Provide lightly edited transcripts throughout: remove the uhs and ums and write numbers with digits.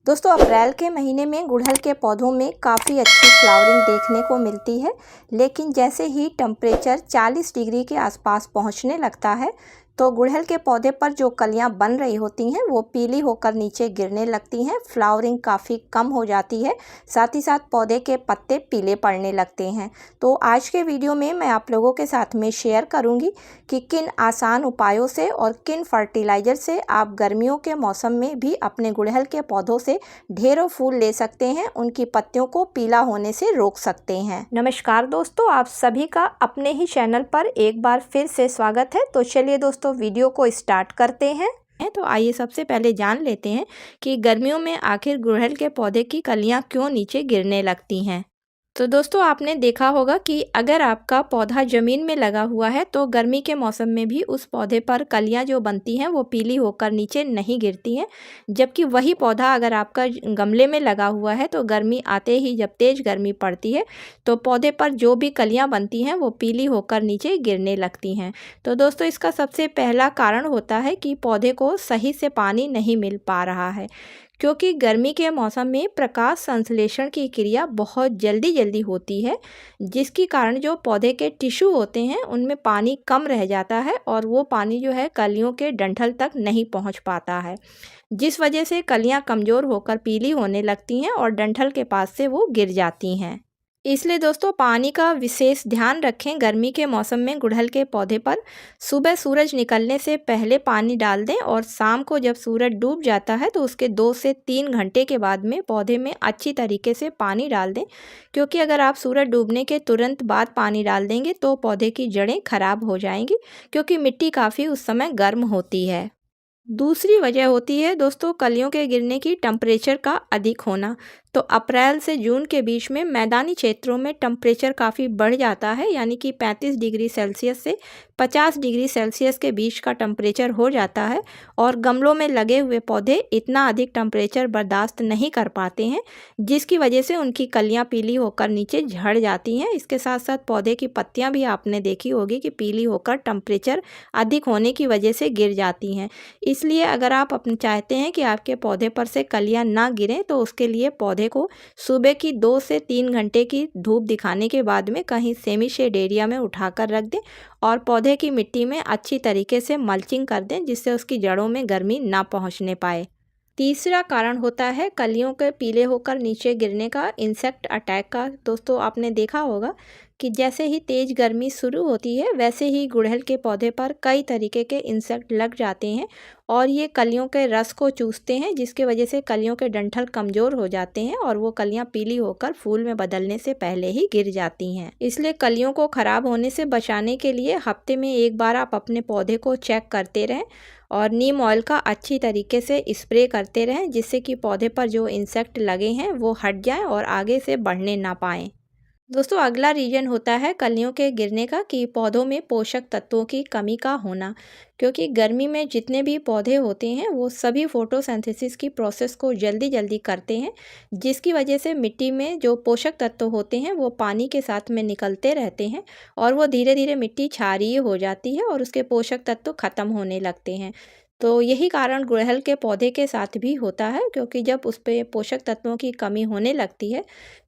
दोस्तों अप्रैल के महीने में गुड़हल के पौधों में काफ़ी अच्छी फ्लावरिंग देखने को मिलती है, लेकिन जैसे ही टेम्परेचर 40 डिग्री के आसपास पहुंचने लगता है तो गुड़हल के पौधे पर जो कलियां बन रही होती हैं वो पीली होकर नीचे गिरने लगती हैं। फ्लावरिंग काफ़ी कम हो जाती है, साथ ही साथ पौधे के पत्ते पीले पड़ने लगते हैं। तो आज के वीडियो में मैं आप लोगों के साथ में शेयर करूंगी कि किन आसान उपायों से और किन फर्टिलाइज़र से आप गर्मियों के मौसम में भी अपने गुड़हल के पौधों से ढेरों फूल ले सकते हैं, उनकी पत्तियों को पीला होने से रोक सकते हैं। नमस्कार दोस्तों, आप सभी का अपने ही चैनल पर एक बार फिर से स्वागत है। तो चलिए दोस्तों वीडियो को स्टार्ट करते हैं। तो आइए सबसे पहले जान लेते हैं कि गर्मियों में आखिर गुड़हल के पौधे की कलियां क्यों नीचे गिरने लगती हैं। तो दोस्तों आपने देखा होगा कि अगर आपका पौधा ज़मीन में लगा हुआ है तो गर्मी के मौसम में भी उस पौधे पर कलियां जो बनती हैं वो पीली होकर नीचे नहीं गिरती हैं, जबकि वही पौधा अगर आपका गमले में लगा हुआ है तो गर्मी आते ही जब तेज़ गर्मी पड़ती है तो पौधे पर जो भी कलियां बनती हैं वो पीली होकर नीचे गिरने लगती हैं। तो दोस्तों इसका सबसे पहला कारण होता है कि पौधे को सही से पानी नहीं मिल पा रहा है, क्योंकि गर्मी के मौसम में प्रकाश संश्लेषण की क्रिया बहुत जल्दी होती है, जिसके कारण जो पौधे के टिश्यू होते हैं उनमें पानी कम रह जाता है और वो पानी जो है कलियों के डंठल तक नहीं पहुंच पाता है, जिस वजह से कलियां कमज़ोर होकर पीली होने लगती हैं और डंठल के पास से वो गिर जाती हैं। इसलिए दोस्तों पानी का विशेष ध्यान रखें। गर्मी के मौसम में गुड़हल के पौधे पर सुबह सूरज निकलने से पहले पानी डाल दें और शाम को जब सूरज डूब जाता है तो उसके 2 से 3 घंटे के बाद में पौधे में अच्छी तरीके से पानी डाल दें, क्योंकि अगर आप सूरज डूबने के तुरंत बाद पानी डाल देंगे तो पौधे की जड़ें खराब हो जाएंगी, क्योंकि मिट्टी काफ़ी उस समय गर्म होती है। दूसरी वजह होती है दोस्तों कलियों के गिरने की टेम्परेचर का अधिक होना। तो अप्रैल से जून के बीच में मैदानी क्षेत्रों में टेम्परेचर काफ़ी बढ़ जाता है, यानी कि 35 डिग्री सेल्सियस से 50 डिग्री सेल्सियस के बीच का टेम्परेचर हो जाता है और गमलों में लगे हुए पौधे इतना अधिक टेम्परेचर बर्दाश्त नहीं कर पाते हैं, जिसकी वजह से उनकी कलियां पीली होकर नीचे झड़ जाती हैं। इसके साथ साथ पौधे की पत्तियां भी आपने देखी होगी कि पीली होकर टेम्परेचर अधिक होने की वजह से गिर जाती हैं। इसलिए अगर आप अपने चाहते हैं कि आपके पौधे पर से कलियां ना गिरें तो उसके लिए पौधे को सुबह की 2 से 3 घंटे की धूप दिखाने के बाद में कहीं सेमी शेड एरिया में उठाकर रख दें और पौधे की मिट्टी में अच्छी तरीके से मल्चिंग कर दें, जिससे उसकी जड़ों में गर्मी ना पहुंचने पाए। तीसरा कारण होता है कलियों के पीले होकर नीचे गिरने का इंसेक्ट अटैक का। दोस्तों आपने देखा होगा कि जैसे ही तेज़ गर्मी शुरू होती है वैसे ही गुड़हल के पौधे पर कई तरीके के इंसेक्ट लग जाते हैं और ये कलियों के रस को चूसते हैं, जिसकी वजह से कलियों के डंठल कमज़ोर हो जाते हैं और वो कलियां पीली होकर फूल में बदलने से पहले ही गिर जाती हैं। इसलिए कलियों को ख़राब होने से बचाने के लिए हफ्ते में एक बार आप अपने पौधे को चेक करते रहें और नीम ऑयल का अच्छी तरीके से स्प्रे करते रहें, जिससे कि पौधे पर जो इंसेक्ट लगे हैं वो हट जाएं और आगे से बढ़ने ना पाएँ। दोस्तों अगला रीजन होता है कलियों के गिरने का कि पौधों में पोषक तत्वों की कमी का होना, क्योंकि गर्मी में जितने भी पौधे होते हैं वो सभी फोटोसिंथेसिस की प्रोसेस को जल्दी करते हैं, जिसकी वजह से मिट्टी में जो पोषक तत्व होते हैं वो पानी के साथ में निकलते रहते हैं और वो धीरे धीरे मिट्टी क्षारीय हो जाती है और उसके पोषक तत्व खत्म होने लगते हैं। तो यही कारण गुड़हल के पौधे के साथ भी होता है, क्योंकि जब उस पे पोषक तत्वों की कमी होने लगती है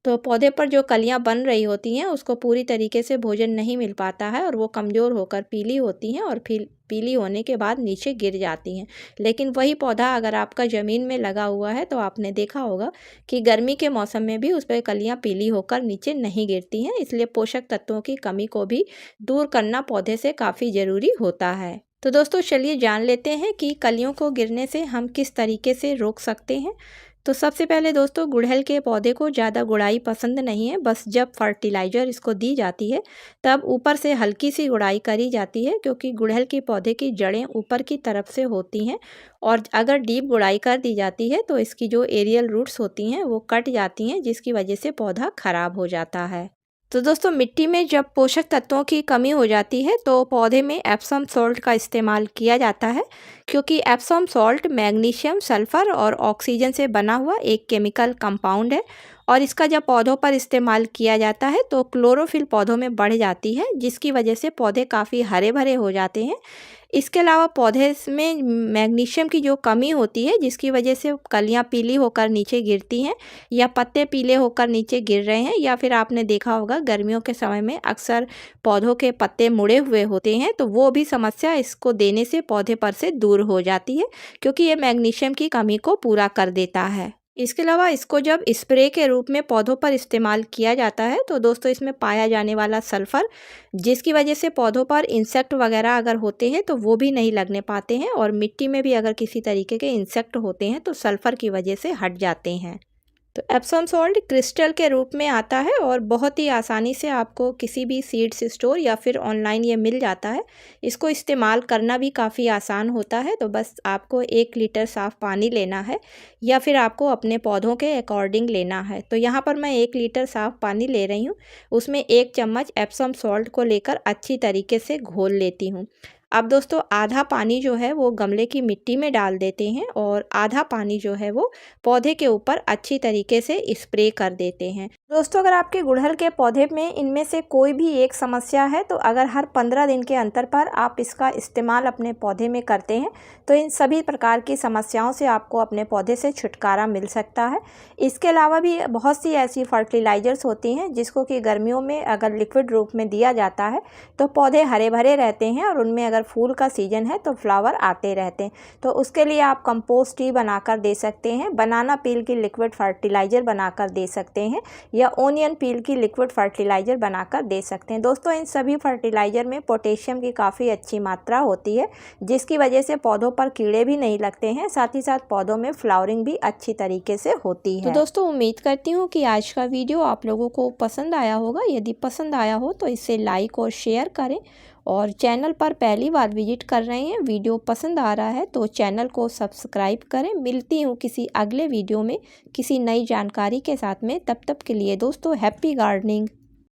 तो पौधे पर जो कलियां बन रही होती हैं उसको पूरी तरीके से भोजन नहीं मिल पाता है और वो कमज़ोर होकर पीली होती हैं और फिर पीली होने के बाद नीचे गिर जाती हैं। लेकिन वही पौधा अगर आपका ज़मीन में लगा हुआ है तो आपने देखा होगा कि गर्मी के मौसम में भी उस पर कलियाँ पीली होकर नीचे नहीं गिरती हैं। इसलिए पोषक तत्वों की कमी को भी दूर करना पौधे से काफ़ी ज़रूरी होता है। तो दोस्तों चलिए जान लेते हैं कि कलियों को गिरने से हम किस तरीके से रोक सकते हैं। तो सबसे पहले दोस्तों गुड़हल के पौधे को ज़्यादा गुड़ाई पसंद नहीं है, बस जब फर्टिलाइज़र इसको दी जाती है तब ऊपर से हल्की सी गुड़ाई करी जाती है, क्योंकि गुड़हल के पौधे की जड़ें ऊपर की तरफ से होती हैं और अगर डीप गुड़ाई कर दी जाती है तो इसकी जो एरियल रूट्स होती हैं वो कट जाती हैं, जिसकी वजह से पौधा ख़राब हो जाता है। तो दोस्तों मिट्टी में जब पोषक तत्वों की कमी हो जाती है तो पौधे में एप्सम सॉल्ट का इस्तेमाल किया जाता है, क्योंकि एप्सम सॉल्ट मैग्नीशियम, सल्फर और ऑक्सीजन से बना हुआ एक केमिकल कंपाउंड है और इसका जब पौधों पर इस्तेमाल किया जाता है तो क्लोरोफिल पौधों में बढ़ जाती है, जिसकी वजह से पौधे काफ़ी हरे भरे हो जाते हैं। इसके अलावा पौधे में मैग्नीशियम की जो कमी होती है, जिसकी वजह से कलियां पीली होकर नीचे गिरती हैं या पत्ते पीले होकर नीचे गिर रहे हैं, या फिर आपने देखा होगा गर्मियों के समय में अक्सर पौधों के पत्ते मुड़े हुए होते हैं, तो वो भी समस्या इसको देने से पौधे पर से दूर हो जाती है, क्योंकि ये मैग्नीशियम की कमी को पूरा कर देता है। इसके अलावा इसको जब स्प्रे के रूप में पौधों पर इस्तेमाल किया जाता है, तो दोस्तों इसमें पाया जाने वाला सल्फ़र, जिसकी वजह से पौधों पर इंसेक्ट वगैरह अगर होते हैं तो वो भी नहीं लगने पाते हैं, और मिट्टी में भी अगर किसी तरीके के इंसेक्ट होते हैं तो सल्फ़र की वजह से हट जाते हैं। तो एप्सम सॉल्ट क्रिस्टल के रूप में आता है और बहुत ही आसानी से आपको किसी भी सीड्स स्टोर या फिर ऑनलाइन ये मिल जाता है। इसको इस्तेमाल करना भी काफ़ी आसान होता है। तो बस आपको 1 लीटर साफ़ पानी लेना है या फिर आपको अपने पौधों के अकॉर्डिंग लेना है। तो यहाँ पर मैं 1 लीटर साफ़ पानी ले रही हूँ, उसमें 1 चम्मच एप्सम सॉल्ट को लेकर अच्छी तरीके से घोल लेती हूँ। अब दोस्तों आधा पानी जो है वो गमले की मिट्टी में डाल देते हैं और आधा पानी जो है वो पौधे के ऊपर अच्छी तरीके से स्प्रे कर देते हैं। दोस्तों अगर आपके गुड़हल के पौधे में इनमें से कोई भी एक समस्या है, तो अगर हर 15 दिन के अंतर पर आप इसका इस्तेमाल अपने पौधे में करते हैं तो इन सभी प्रकार की समस्याओं से आपको अपने पौधे से छुटकारा मिल सकता है। इसके अलावा भी बहुत सी ऐसी फर्टिलाइज़र्स होती हैं जिसको कि गर्मियों में अगर लिक्विड रूप में दिया जाता है तो पौधे हरे भरे रहते हैं और उनमें अगर फूल का सीजन है तो फ्लावर आते रहते हैं। तो उसके लिए आप कंपोस्ट टी बनाकर दे सकते हैं, बनाना पील की लिक्विड फर्टिलाइज़र बनाकर दे सकते हैं या ओनियन पील की लिक्विड फर्टिलाइज़र बनाकर दे सकते हैं। दोस्तों इन सभी फर्टिलाइज़र में पोटेशियम की काफ़ी अच्छी मात्रा होती है, जिसकी वजह से पौधों पर कीड़े भी नहीं लगते हैं, साथ ही साथ पौधों में फ्लावरिंग भी अच्छी तरीके से होती है। तो दोस्तों उम्मीद करती हूँ कि आज का वीडियो आप लोगों को पसंद आया होगा। यदि पसंद आया हो तो इसे लाइक और शेयर करें, और चैनल पर पहली बार विजिट कर रहे हैं, वीडियो पसंद आ रहा है तो चैनल को सब्सक्राइब करें। मिलती हूँ किसी अगले वीडियो में किसी नई जानकारी के साथ में। तब तक के लिए दोस्तों हैप्पी गार्डनिंग।